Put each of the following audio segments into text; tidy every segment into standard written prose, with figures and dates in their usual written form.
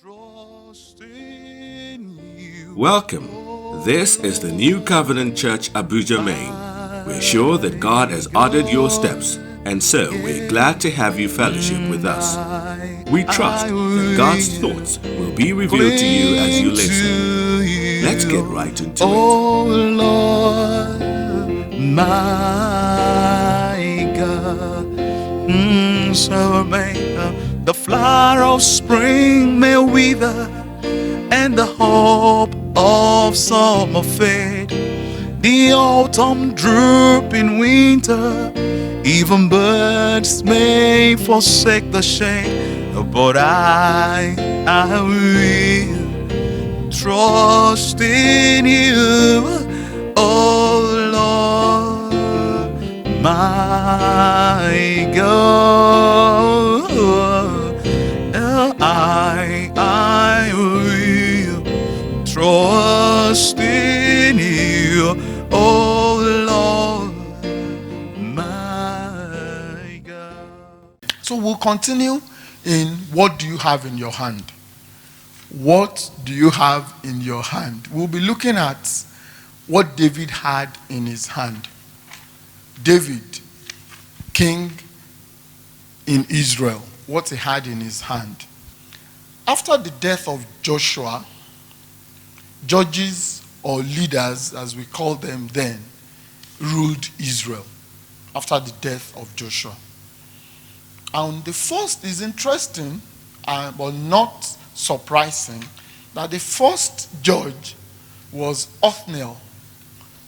Trust in you. Welcome. This is the New Covenant Church, Abuja Main. We're sure that God has ordered your steps, and so we're glad to have you fellowship with us. We trust that God's thoughts will be revealed to you as you listen. Let's get right into it. Oh Lord, my God, so may the flower of spring may wither, and the hope of summer fade. The autumn droop in winter, even birds may forsake the shade. But I will trust in you, oh Lord, my God. I will trust in you, oh Lord, my God. So we'll continue in what do you have in your hand? What do you have in your hand? We'll be looking at what David had in his hand. David, king in Israel, what he had in his hand. After the death of Joshua, judges or leaders, as we called them then, ruled Israel after the death of Joshua. And the first is interesting, but not surprising, that the first judge was Othniel.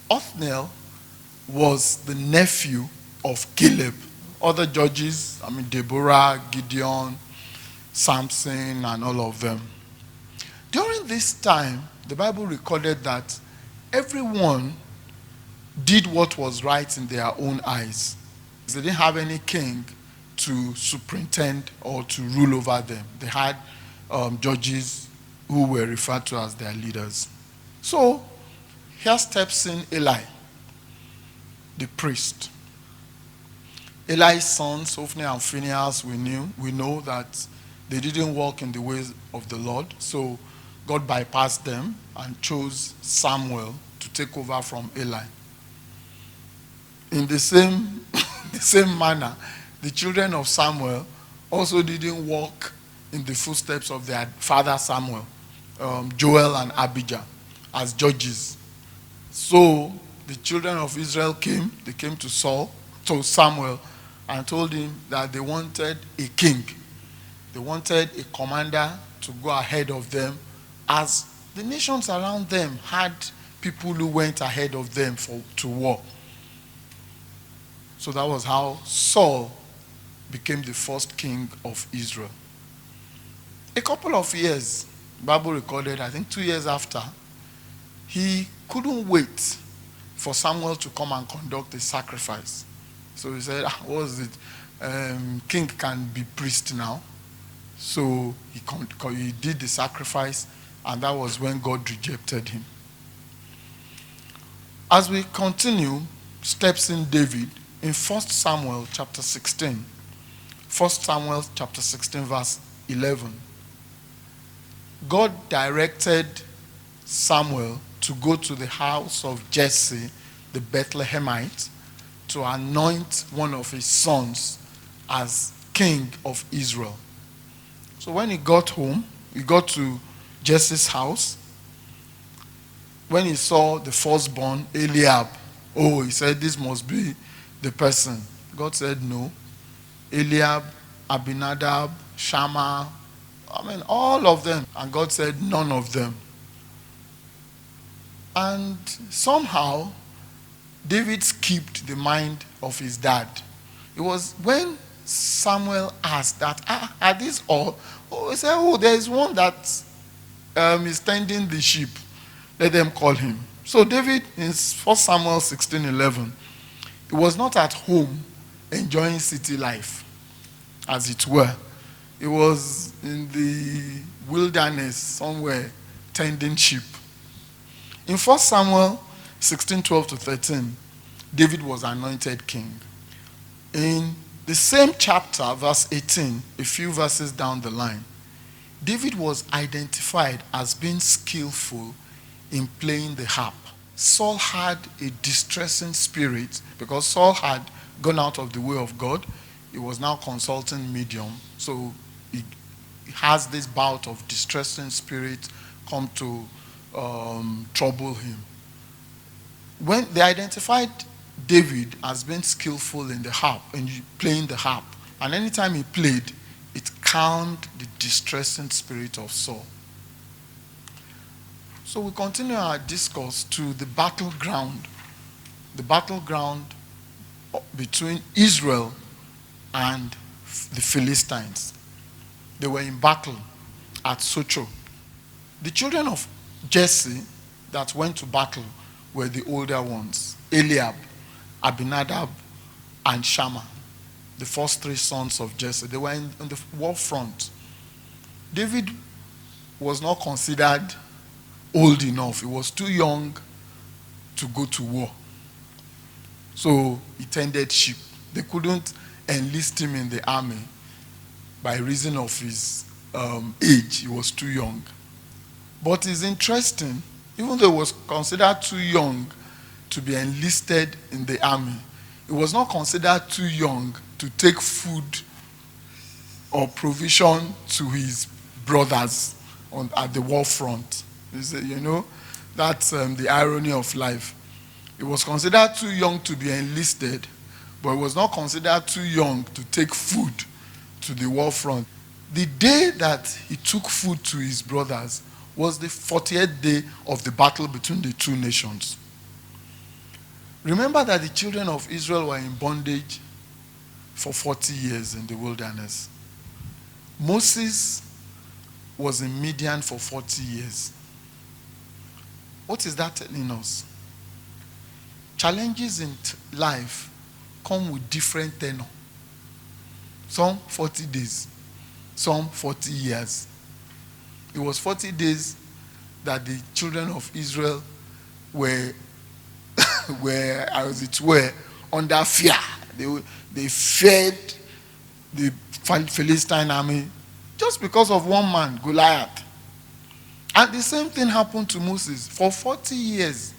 Othniel was the nephew of Caleb. Other judges, Deborah, Gideon, Samson, and all of them. During this time, the Bible recorded that everyone did what was right in their own eyes. They didn't have any king to superintend or to rule over them. They had judges who were referred to as their leaders. So, here steps in Eli, the priest. Eli's sons, Hophni and Phinehas, we know that they didn't walk in the ways of the Lord. So God bypassed them and chose Samuel to take over from Eli. In the same manner, the children of Samuel also didn't walk in the footsteps of their father Samuel, Joel and Abijah, as judges. So the children of Israel came to Samuel, and told him that they wanted a king. They wanted a commander to go ahead of them, as the nations around them had people who went ahead of them to war. So that was how Saul became the first king of Israel. A couple of years, the Bible recorded, I think 2 years after, he couldn't wait for Samuel to come and conduct a sacrifice. So he said, what was it? King can be priest now. So he did the sacrifice, and that was when God rejected him. As we continue, steps in David in 1 Samuel chapter 16. 1 Samuel chapter 16 verse 11. God directed Samuel to go to the house of Jesse, the Bethlehemite, to anoint one of his sons as king of Israel. So when he got home, he got to Jesse's house. When he saw the firstborn, Eliab, he said, this must be the person. God said, no. Eliab, Abinadab, Shammah, all of them. And God said, none of them. And somehow, David skipped the mind of his dad. It was when Samuel asked that, are these all? He said, there is one that is tending the sheep. Let them call him. So David, in 1 Samuel 16:11, he was not at home enjoying city life, as it were. He was in the wilderness somewhere tending sheep. In 1 Samuel 16:12-13, David was anointed king. In the same chapter, verse 18, a few verses down the line, David was identified as being skillful in playing the harp. Saul had a distressing spirit because Saul had gone out of the way of God. He was now consulting medium. So he has this bout of distressing spirit come to trouble him. When they identified David as being skillful in the harp and playing the harp, and anytime he played, it calmed the distressing spirit of Saul. So we continue our discourse to the battleground between Israel and the Philistines. They were in battle at Socho. The children of Jesse that went to battle were the older ones: Eliab, Abinadab, and Shammah, the first three sons of Jesse. They were on the war front. David was not considered old enough. He was too young to go to war. So he tended sheep. They couldn't enlist him in the army by reason of his age. He was too young. But it's interesting, even though he was considered too young to be enlisted in the army, he was not considered too young to take food or provision to his brothers at the war front. That's the irony of life. He was considered too young to be enlisted, but he was not considered too young to take food to the war front. The day that he took food to his brothers was the 40th day of the battle between the two nations. Remember that the children of Israel were in bondage for 40 years in the wilderness. Moses was in Midian for 40 years. What is that telling us? Challenges in life come with different tenor. Some 40 days, some 40 years. It was 40 days that the children of Israel were, as it were, under fear. They feared the Philistine army just because of one man, Goliath. And the same thing happened to Moses. For 40 years,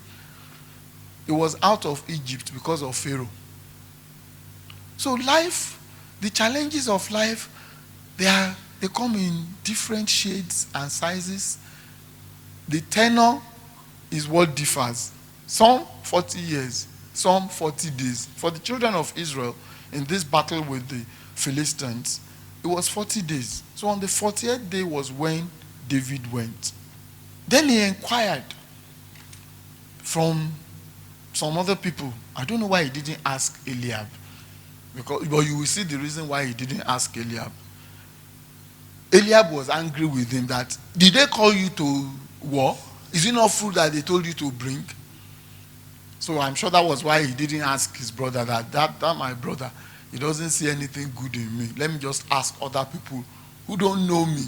he was out of Egypt because of Pharaoh. So life, the challenges of life, they come in different shades and sizes. The tenor is what differs. Some 40 years, some 40 days. For the children of Israel, in this battle with the Philistines, it was 40 days. So on the 40th day was when David went. Then he inquired from some other people. I don't know why he didn't ask Eliab. But you will see the reason why he didn't ask Eliab. Eliab was angry with him that, did they call you to war? Is it not food that they told you to bring? So I'm sure that was why he didn't ask his brother that my brother, he doesn't see anything good in me. Let me just ask other people who don't know me.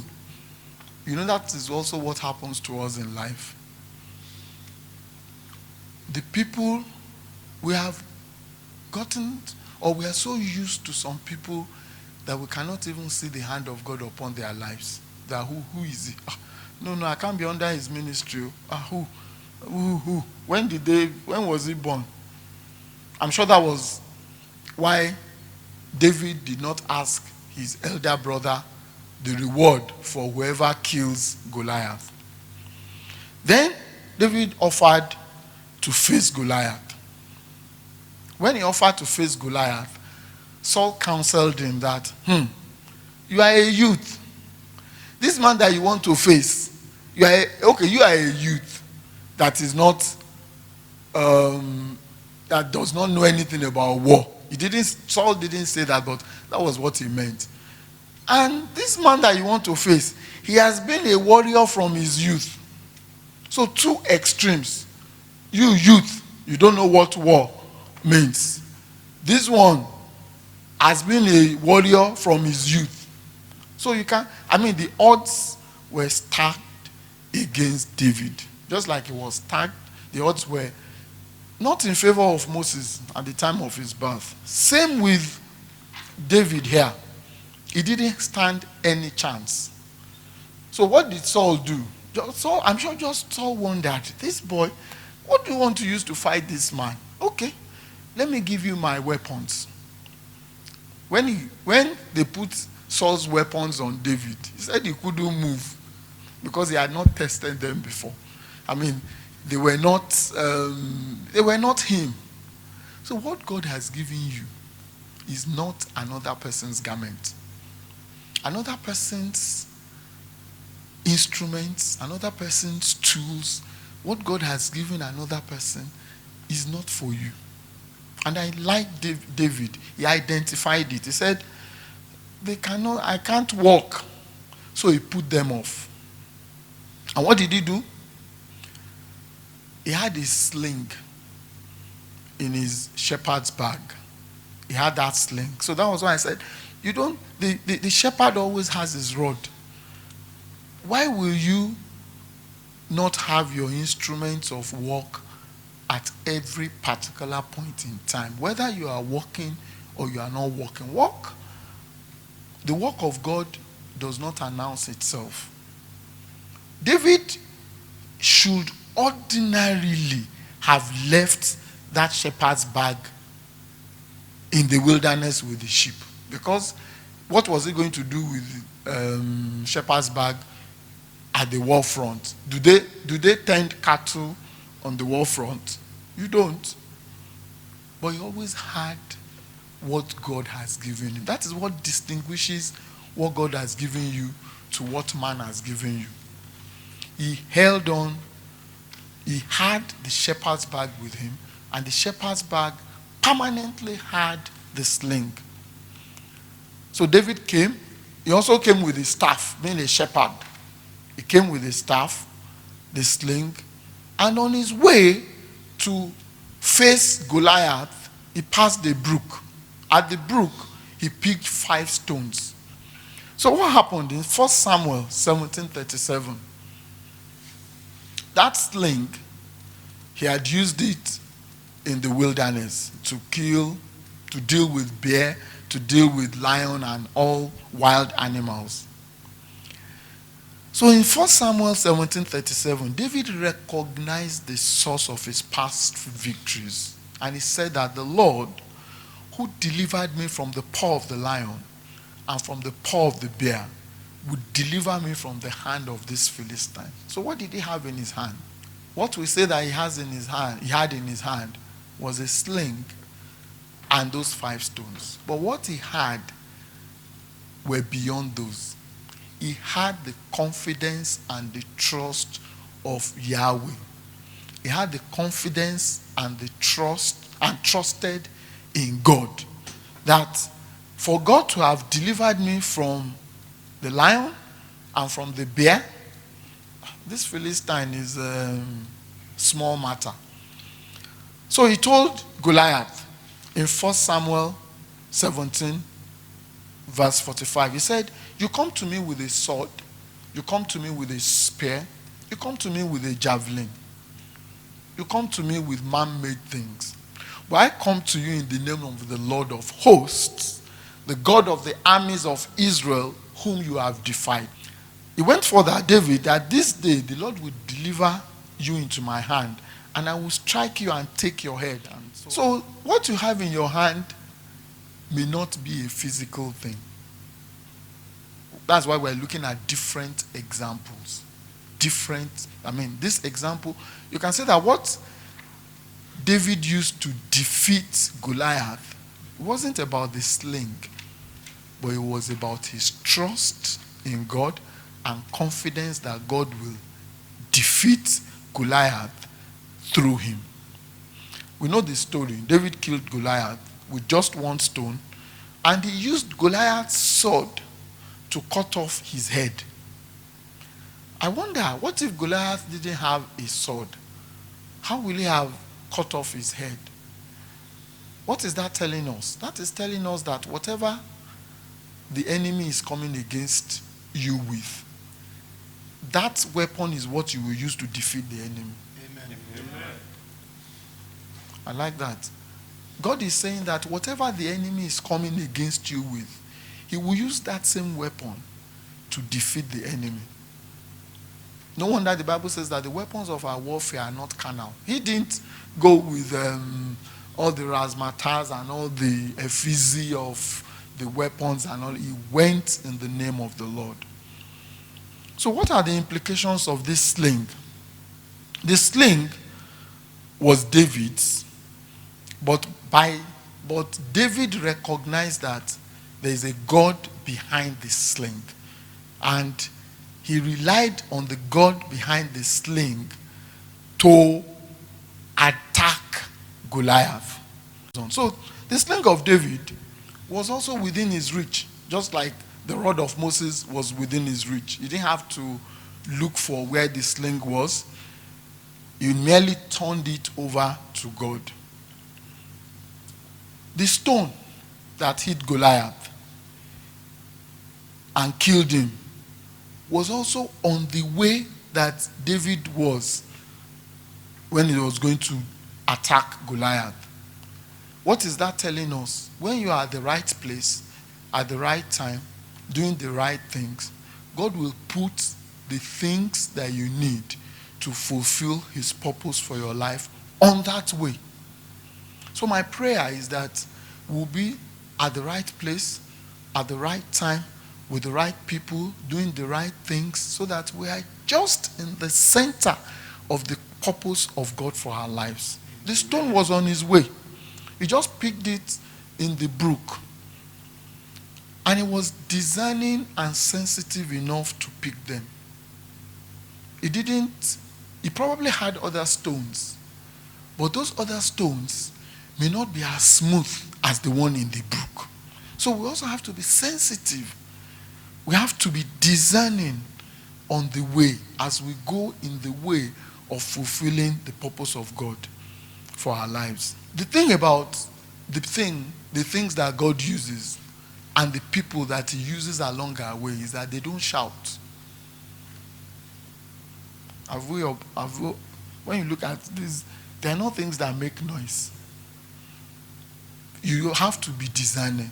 That is also what happens to us in life. The people we have gotten, or we are so used to some people that we cannot even see the hand of God upon their lives. That who is he? No, I can't be under his ministry. Who? When was he born? I'm sure that was why David did not ask his elder brother the reward for whoever kills Goliath. Then David offered to face Goliath. When he offered to face Goliath, Saul counseled him that, you are a youth. This man that you want to face, you are a youth that is not, that does not know anything about war. Saul didn't say that, but that was what he meant. And this man that you want to face, he has been a warrior from his youth. So two extremes. You youth, you don't know what war means. This one has been a warrior from his youth. So the odds were stacked against David. Just like it was stacked, the odds were not in favor of Moses at the time of his birth. Same with David here. He didn't stand any chance. So what did Saul do? I'm sure just Saul wondered, this boy, what do you want to use to fight this man? Okay, let me give you my weapons. When they put Saul's weapons on David, he said he couldn't move because he had not tested them before. I mean, they were not him. So what God has given you is not another person's garment, another person's instruments, another person's tools. What God has given another person is not for you. And I like David. He identified it. He said, I can't walk. So he put them off. And what did he do? He had a sling in his shepherd's bag. He had that sling. So that was why I said, the shepherd always has his rod. Why will you not have your instruments of work at every particular point in time? Whether you are walking or you are not walking. The work of God does not announce itself. David should ordinarily have left that shepherd's bag in the wilderness with the sheep. Because what was he going to do with shepherd's bag at the war front? Do they tend cattle on the war front? You don't. But he always had what God has given him. That is what distinguishes what God has given you to what man has given you. He held on. He had the shepherd's bag with him, and the shepherd's bag permanently had the sling. So David came. He also came with his staff, being a shepherd. He came with his staff, the sling, and on his way to face Goliath, he passed the brook. At the brook, he picked 5 stones. So what happened in 1 Samuel 17:37? That sling, he had used it in the wilderness to deal with bear, to deal with lion and all wild animals. So in 1 Samuel 17:37, David recognized the source of his past victories. And he said that the Lord, who delivered me from the paw of the lion and from the paw of the bear, would deliver me from the hand of this Philistine. So what did he have in his hand? What we say that he had in his hand was a sling and those 5 stones. But what he had were beyond those. He had the confidence and the trust of Yahweh. He had the confidence and the trust and trusted in God. That for God to have delivered me from the lion and from the bear, this Philistine is a small matter. So he told Goliath in 1 Samuel 17, verse 45, he said, you come to me with a sword, you come to me with a spear, you come to me with a javelin, you come to me with man-made things. But I come to you in the name of the Lord of hosts, the God of the armies of Israel, whom you have defied. He went further, David, that this day the Lord will deliver you into my hand, and I will strike you and take your head. And so what you have in your hand may not be a physical thing. That's why we're looking at different examples. This example, you can say that what David used to defeat Goliath, it wasn't about the sling, but it was about his trust in God and confidence that God will defeat Goliath through him. We know the story. David killed Goliath with just 1 stone, and he used Goliath's sword to cut off his head. I wonder, what if Goliath didn't have a sword? How will he have cut off his head? What is that telling us? That is telling us that whatever the enemy is coming against you with, that weapon is what you will use to defeat the enemy. Amen. I like that. God is saying that whatever the enemy is coming against you with, he will use that same weapon to defeat the enemy. No wonder the Bible says that the weapons of our warfare are not carnal. He didn't go with all the razzmatazz and all the effigy of the weapons and all. He went in the name of the Lord. So what are the implications of this sling? The sling was David's, but David recognized that there is a God behind the sling, and he relied on the God behind the sling to attack Goliath. So the sling of David was also within his reach, just like the rod of Moses was within his reach. He didn't have to look for where the sling was. He merely turned it over to God. The stone that hit Goliath and killed him was also on the way that David was when he was going to attack Goliath. What is that telling us? When you are at the right place, at the right time, doing the right things, God will put the things that you need to fulfill his purpose for your life on that way. So my prayer is that we'll be at the right place, at the right time, with the right people, doing the right things, so that we are just in the center of the purpose of God for our lives. The stone was on his way. He just picked it in the brook. And he was discerning and sensitive enough to pick them. He probably had other stones, but those other stones may not be as smooth as the one in the brook. So we also have to be sensitive. We have to be discerning on the way as we go in the way of fulfilling the purpose of God for our lives. The thing about the things that God uses and the people that he uses along our way is that they don't shout. When you look at this, they are not things that make noise. You have to be discerning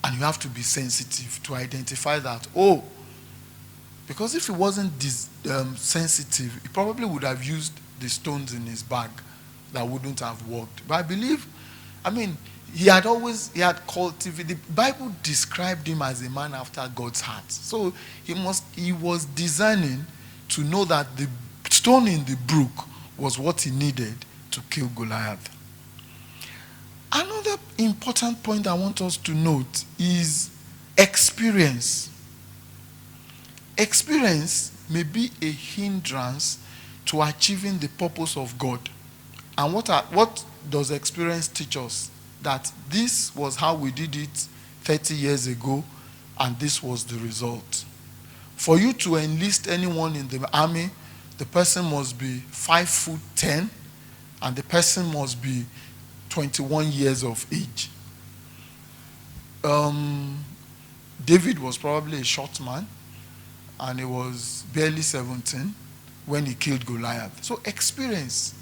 and you have to be sensitive to identify that, because if he wasn't sensitive, he probably would have used the stones in his bag that wouldn't have worked. But I believe, he had cultivated. The Bible described him as a man after God's heart. So he was discerning to know that the stone in the brook was what he needed to kill Goliath. Another important point I want us to note is experience. Experience may be a hindrance to achieving the purpose of God. And what does experience teach us? That this was how we did it 30 years ago, and this was the result. For you to enlist anyone in the army, the person must be 5'10", and the person must be 21 years of age. David was probably a short man, and he was barely 17 when he killed Goliath. So experience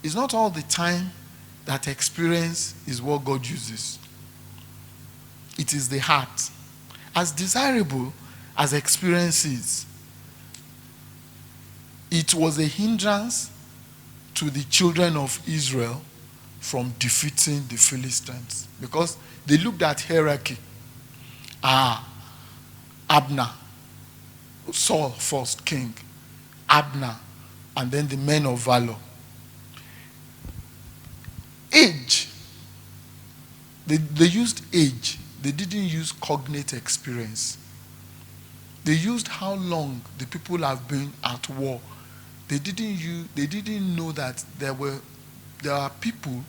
is not all the time that experience is what God uses. It is the heart. As desirable as experience is, it was a hindrance to the children of Israel from defeating the Philistines, because they looked at hierarchy. Abner, Saul first king, Abner, and then the men of valor. Age. They used age. They didn't use cognate experience. They used how long the people have been at war. They didn't know that there are people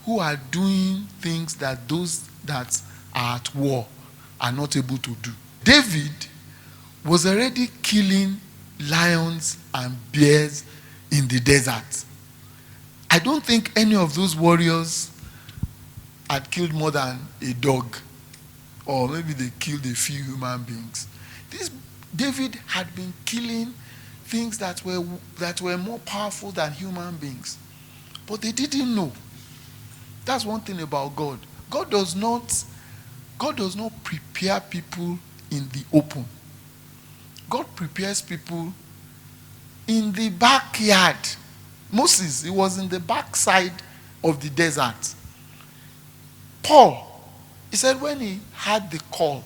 who are doing things that those that are at war are not able to do. David was already killing lions and bears in the desert. I don't think any of those warriors had killed more than a dog, or maybe they killed a few human beings. David had been killing things that were more powerful than human beings, but they didn't know. That's one thing about God. God does not prepare people in the open. God prepares people in the backyard. Moses, he was in the backside of the desert. Paul, he said when he had the call,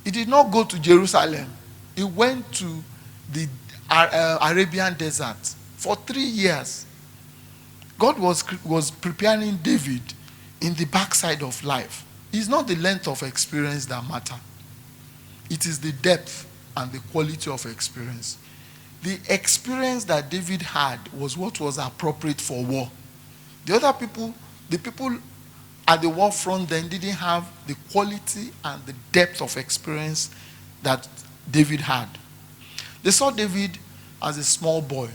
he did not go to Jerusalem. He went to the Arabian desert for 3 years. God was preparing David in the backside of life. It's not the length of experience that matter. It is the depth and the quality of experience. The experience that David had was what was appropriate for war. The other people, the people at the war front then didn't have the quality and the depth of experience that David had. They saw David as a small boy.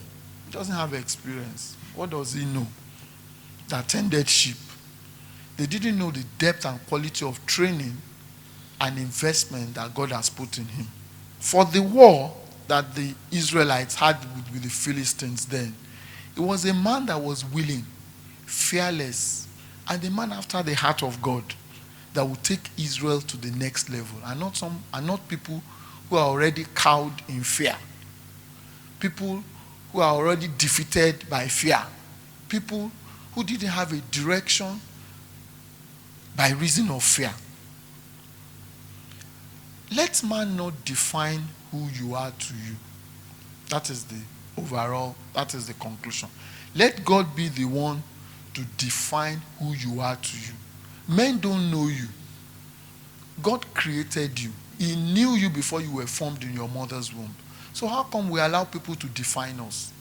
He doesn't have experience. What does he know? That tended sheep. They didn't know the depth and quality of training and investment that God has put in him. For the war that the Israelites had with the Philistines then, it was a man that was willing, fearless, and a man after the heart of God that would take Israel to the next level, and not people who are already cowed in fear. People who are already defeated by fear. People who didn't have a direction by reason of fear. Let man not define who you are to you. That is the conclusion. Let God be the one to define who you are to you. Men don't know you. God created you. He knew you before you were formed in your mother's womb. So how come we allow people to define us?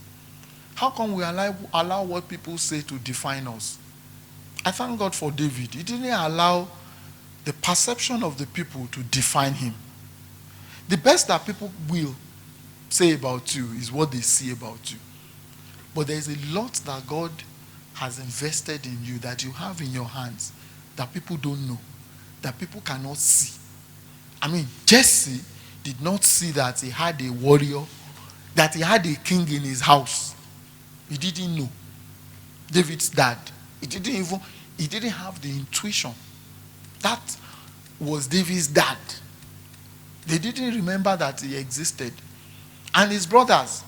How come we allow what people say to define us? I thank God for David. He didn't allow the perception of the people to define him. The best that people will say about you is what they see about you. But there is a lot that God has invested in you, that you have in your hands, that people don't know, that people cannot see. I mean, Jesse did not see that he had a warrior, that he had a king in his house. He didn't know. David's dad, he didn't have the intuition. That was David's dad. They didn't remember that he existed. And his brothers,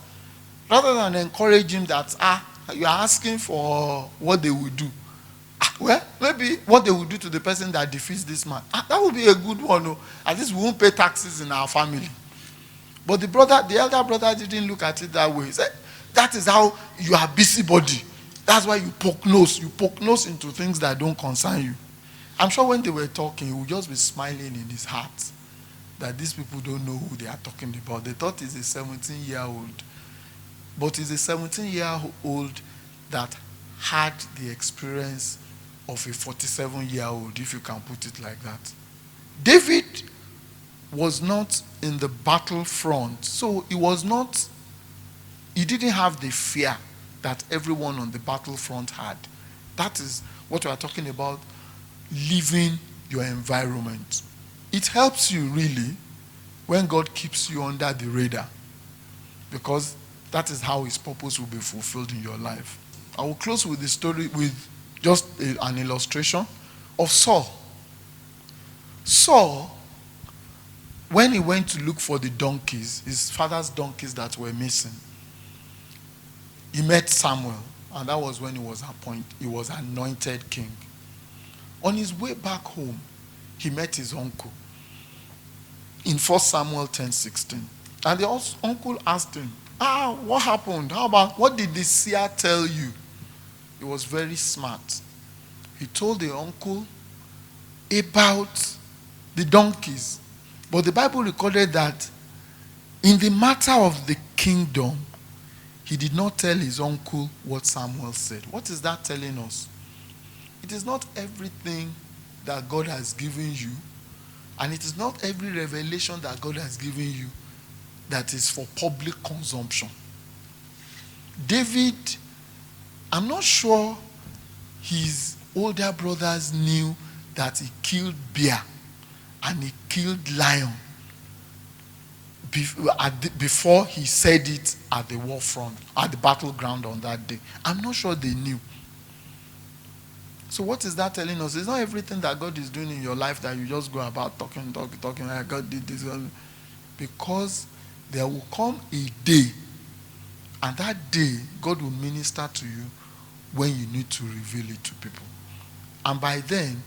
rather than encourage him that, you are asking for what they will do. Well, maybe what they will do to the person that defeats this man. That would be a good one. No? At least we won't pay taxes in our family. But the elder brother didn't look at it that way. He said, that is how you are busybody. That's why you poke nose. You poke nose into things that don't concern you. I'm sure when they were talking, he would just be smiling in his heart that these people don't know who they are talking about. They thought he's a 17-year-old. But he's a 17-year-old that had the experience of a 47-year-old, if you can put it like that. David was not in the battlefront, so he didn't have the fear that everyone on the battlefront had. That is what we are talking about, leaving your environment. It helps you really when God keeps you under the radar, because that is how his purpose will be fulfilled in your life. I will close with the story with just an illustration of Saul. Saul, when he went to look for the donkeys, his father's donkeys that were missing, he met Samuel, and that was when he was anointed king. On his way back home, he met his uncle in 1 Samuel 10:16. And the uncle asked him, what happened? What did the seer tell you? He was very smart. He told the uncle about the donkeys. But the Bible recorded that in the matter of the kingdom, he did not tell his uncle what Samuel said. What is that telling us? It is not everything that God has given you, and it is not every revelation that God has given you that is for public consumption. David, I'm not sure his older brothers knew that he killed bear and he killed lion before he said it at the war front, at the battleground on that day. I'm not sure they knew. So what is that telling us? It's not everything that God is doing in your life that you just go about talking like God did this. Because there will come a day, and that day, God will minister to you when you need to reveal it to people. And by then,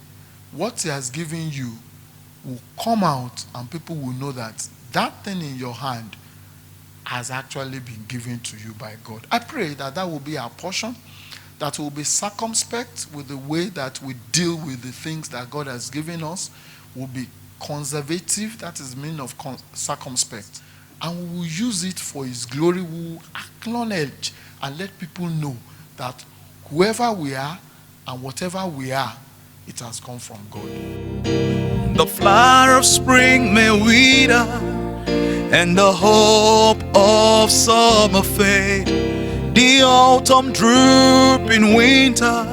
what he has given you will come out, and people will know that that thing in your hand has actually been given to you by God. I pray that that will be our portion, that will be circumspect with the way that we deal with the things that God has given us, will be conservative, that is the meaning of circumspect, and we will use it for his glory. We will acknowledge and let people know that whoever we are and whatever we are, it has come from God. The flower of spring may wither, and the hope of summer fade. The autumn droop in winter,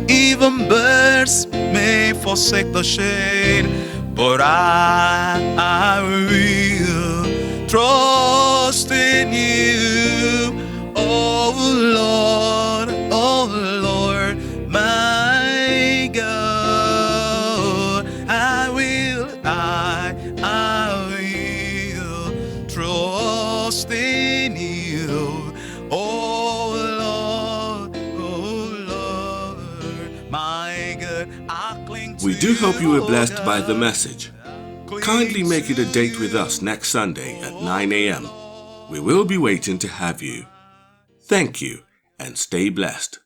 even birds may forsake the shade. But I will trust in you, oh Lord, my God. I will trust in you, oh Lord, my God. I cling to We do hope you were blessed God. by the message. Kindly make it a date with us next Sunday at 9 a.m. We will be waiting to have you. Thank you and stay blessed.